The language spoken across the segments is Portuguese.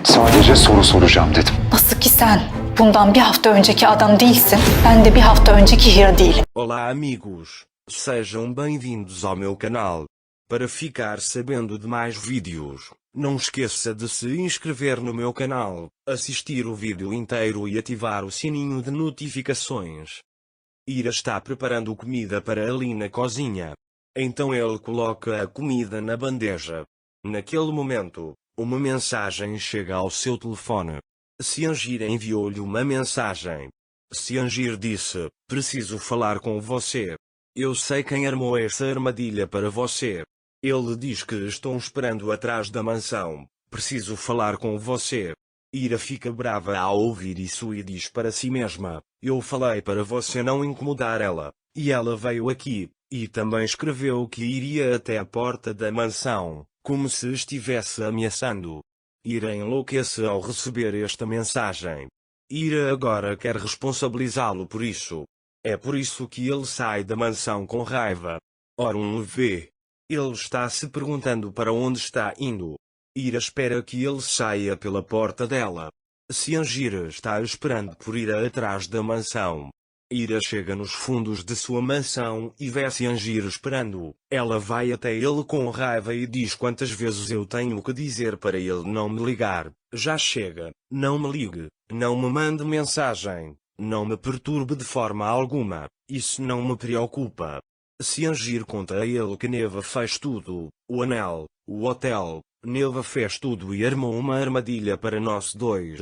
Sadece soru soracağım dedim. Nasıl ki sen bundan bir hafta önceki adam değilsin, ben de bir hafta önceki Hira değilim. Olá amigos, sejam bem-vindos ao meu canal. Para ficar sabendo de mais vídeos, não esqueça de se inscrever no meu canal, assistir o vídeo inteiro e ativar o sininho de notificações. Ira está preparando comida para ali na cozinha. Então ele coloca a comida na bandeja. Naquele momento, uma mensagem chega ao seu telefone. Ciangir enviou-lhe uma mensagem. Ciangir disse: preciso falar com você. Eu sei quem armou essa armadilha para você. Ele diz que estão esperando atrás da mansão. Preciso falar com você. Ira fica brava ao ouvir isso e diz para si mesma: eu falei para você não incomodar ela, e ela veio aqui, e também escreveu que iria até a porta da mansão, como se estivesse ameaçando. Ira enlouquece ao receber esta mensagem. Ira agora quer responsabilizá-lo por isso. É por isso que ele sai da mansão com raiva. Ora vê. Ele está se perguntando para onde está indo. Ira espera que ele saia pela porta dela. Ciangir está esperando por Ira atrás da mansão. Ira chega nos fundos de sua mansão e vê Ciangir esperando. Ela vai até ele com raiva e diz: quantas vezes eu tenho que dizer para ele não me ligar? Já chega, não me ligue, não me mande mensagem, não me perturbe de forma alguma, isso não me preocupa. Ciangir conta a ele que Neva fez tudo, o anel, o hotel, Neva fez tudo e armou uma armadilha para nós dois.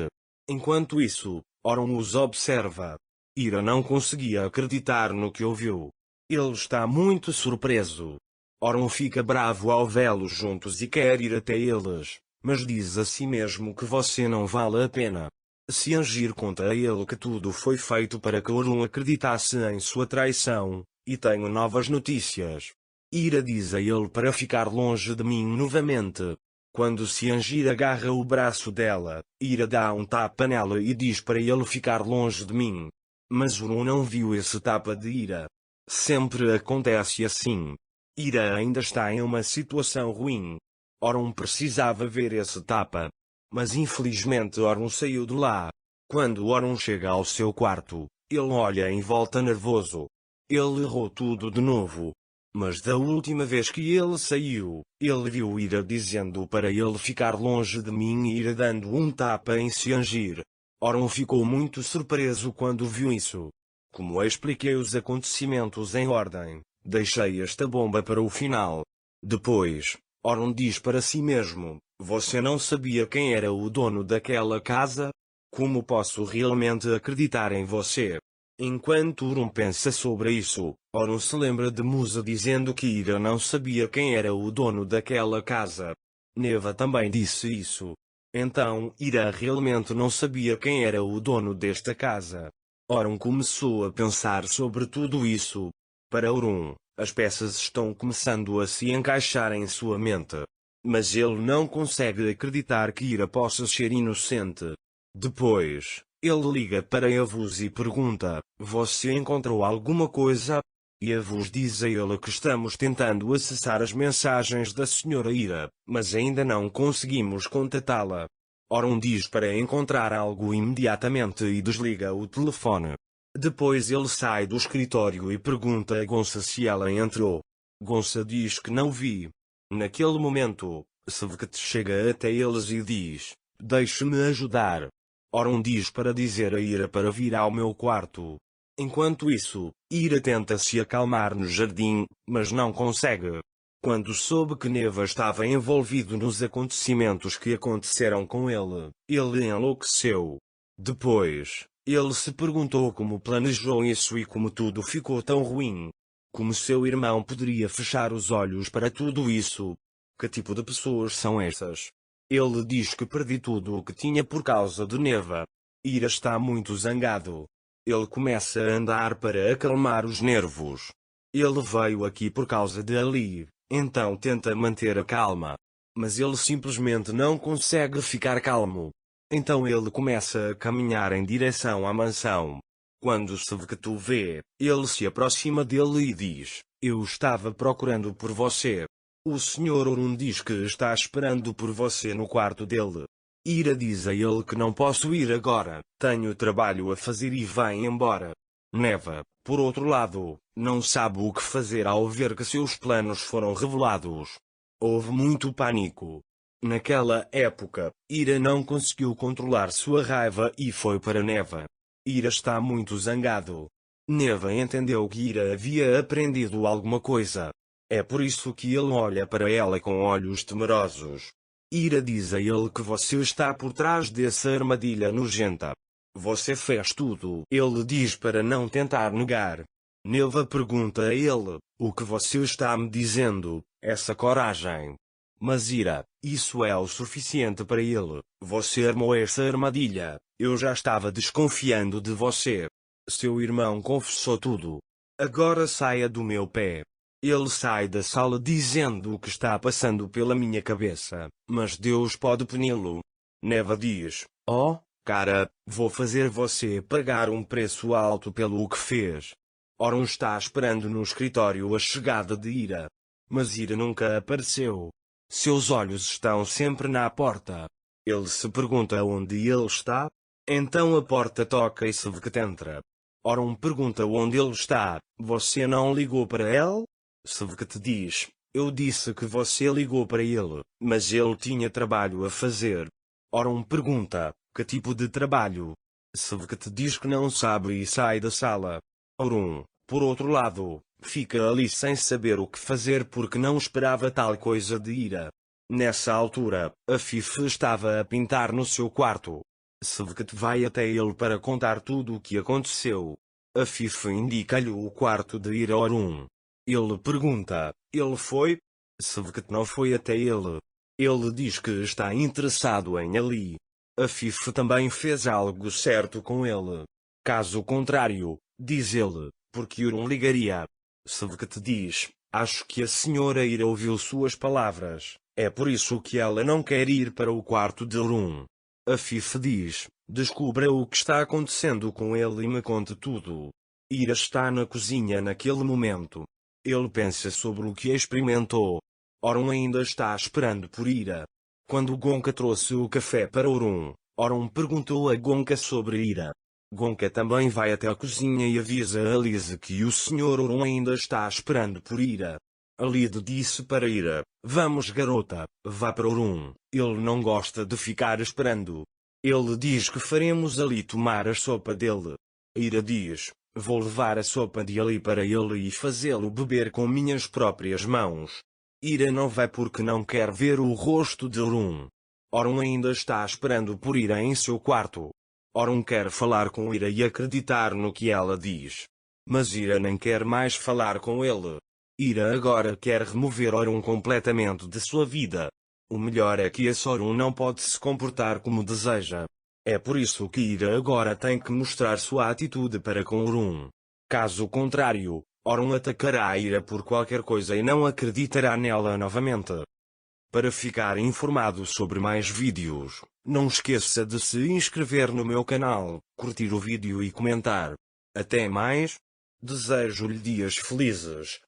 Enquanto isso, Oron os observa. Ira não conseguia acreditar no que ouviu. Ele está muito surpreso. Oron fica bravo ao vê-los juntos e quer ir até eles, mas diz a si mesmo que você não vale a pena. Ciangir conta a ele que tudo foi feito para que Oron acreditasse em sua traição, e tenho novas notícias. Ira diz a ele para ficar longe de mim novamente. Quando Ciangir agarra o braço dela, Ira dá um tapa nela e diz para ele ficar longe de mim. Mas Oron não viu esse tapa de Ira. Sempre acontece assim. Ira ainda está em uma situação ruim. Oron precisava ver esse tapa. Mas infelizmente Oron saiu de lá. Quando Oron chega ao seu quarto, ele olha em volta nervoso. Ele errou tudo de novo. Mas da última vez que ele saiu, ele viu Ira dizendo para ele ficar longe de mim e Ira dando um tapa em Ciangir. Oron ficou muito surpreso quando viu isso. Como expliquei os acontecimentos em ordem, deixei esta bomba para o final. Depois, Oron diz para si mesmo: você não sabia quem era o dono daquela casa? Como posso realmente acreditar em você? Enquanto Oron pensa sobre isso, Oron se lembra de Musa dizendo que Ira não sabia quem era o dono daquela casa. Neva também disse isso. Então Ira realmente não sabia quem era o dono desta casa. Oron começou a pensar sobre tudo isso. Para Oron, as peças estão começando a se encaixar em sua mente. Mas ele não consegue acreditar que Ira possa ser inocente. Depois, ele liga para Yavuz e pergunta: você encontrou alguma coisa? Yavuz diz a ele que estamos tentando acessar as mensagens da Sra. Ira, mas ainda não conseguimos contatá-la. Oron diz para encontrar algo imediatamente e desliga o telefone. Depois ele sai do escritório e pergunta a Gonça se ela entrou. Gonça diz que não vi. Naquele momento, Sevket chega até eles e diz: deixe-me ajudar. Oron diz para dizer a Ira para vir ao meu quarto. Enquanto isso, Ira tenta se acalmar no jardim, mas não consegue. Quando soube que Neva estava envolvido nos acontecimentos que aconteceram com ele enlouqueceu. Depois, ele se perguntou como planejou isso e como tudo ficou tão ruim. Como seu irmão poderia fechar os olhos para tudo isso? Que tipo de pessoas são essas? Ele diz que perdi tudo o que tinha por causa de Neva. Ira está muito zangado. Ele começa a andar para acalmar os nervos. Ele veio aqui por causa de Ali, então tenta manter a calma. Mas ele simplesmente não consegue ficar calmo. Então ele começa a caminhar em direção à mansão. Quando Sevket o vê, ele se aproxima dele e diz: eu estava procurando por você. O Sr. Oron diz que está esperando por você no quarto dele. Ira diz a ele que não posso ir agora, tenho trabalho a fazer e vai embora. Neva, por outro lado, não sabe o que fazer ao ver que seus planos foram revelados. Houve muito pânico. Naquela época, Ira não conseguiu controlar sua raiva e foi para Neva. Ira está muito zangado. Neva entendeu que Ira havia aprendido alguma coisa. É por isso que ele olha para ela com olhos temerosos. Ira diz a ele que você está por trás dessa armadilha nojenta. Você fez tudo. Ele diz para não tentar negar. Neva pergunta a ele, o que você está me dizendo, essa coragem? Mas Ira, isso é o suficiente para ele. Você armou essa armadilha. Eu já estava desconfiando de você. Seu irmão confessou tudo. Agora saia do meu pé. Ele sai da sala dizendo o que está passando pela minha cabeça, mas Deus pode puni-lo. Neva diz, oh, cara, vou fazer você pagar um preço alto pelo que fez. Orun está esperando no escritório a chegada de Ira. Mas Ira nunca apareceu. Seus olhos estão sempre na porta. Ele se pergunta onde ele está. Então a porta toca e Sevket entra. Orun pergunta onde ele está. Você não ligou para ele? Sevket diz, eu disse que você ligou para ele, mas ele tinha trabalho a fazer. Orun pergunta, que tipo de trabalho? Sevket diz que não sabe e sai da sala. Orun, por outro lado, fica ali sem saber o que fazer porque não esperava tal coisa de Ira. Nessa altura, Afif estava a pintar no seu quarto. Sevket vai até ele para contar tudo o que aconteceu. Afif indica-lhe o quarto de Ira Orun. Ele pergunta, ele foi? Sevket não foi até ele. Ele diz que está interessado em Ali. Afif também fez algo certo com ele. Caso contrário, diz ele, porque Orun ligaria. Sevket diz, acho que a senhora Ira ouviu suas palavras, é por isso que ela não quer ir para o quarto de Orun. Afif diz, descubra o que está acontecendo com ele e me conte tudo. Ira está na cozinha naquele momento. Ele pensa sobre o que experimentou. Orun ainda está esperando por Ira. Quando Gonka trouxe o café para Orun, Orun perguntou a Gonka sobre Ira. Gonka também vai até a cozinha e avisa a Lise que o Sr. Orun ainda está esperando por Ira. A Lide disse para Ira, vamos garota, vá para Orun, ele não gosta de ficar esperando. Ele diz que faremos Ali tomar a sopa dele. Ira diz, vou levar a sopa de Ali para ele e fazê-lo beber com minhas próprias mãos. Ira não vai porque não quer ver o rosto de Orun. Orun ainda está esperando por Ira em seu quarto. Orun quer falar com Ira e acreditar no que ela diz. Mas Ira nem quer mais falar com ele. Ira agora quer remover Orun completamente de sua vida. O melhor é que esse Orun não pode se comportar como deseja. É por isso que Ira agora tem que mostrar sua atitude para com Orun. Caso contrário, Orun atacará a Ira por qualquer coisa e não acreditará nela novamente. Para ficar informado sobre mais vídeos, não esqueça de se inscrever no meu canal, curtir o vídeo e comentar. Até mais. Desejo-lhe dias felizes.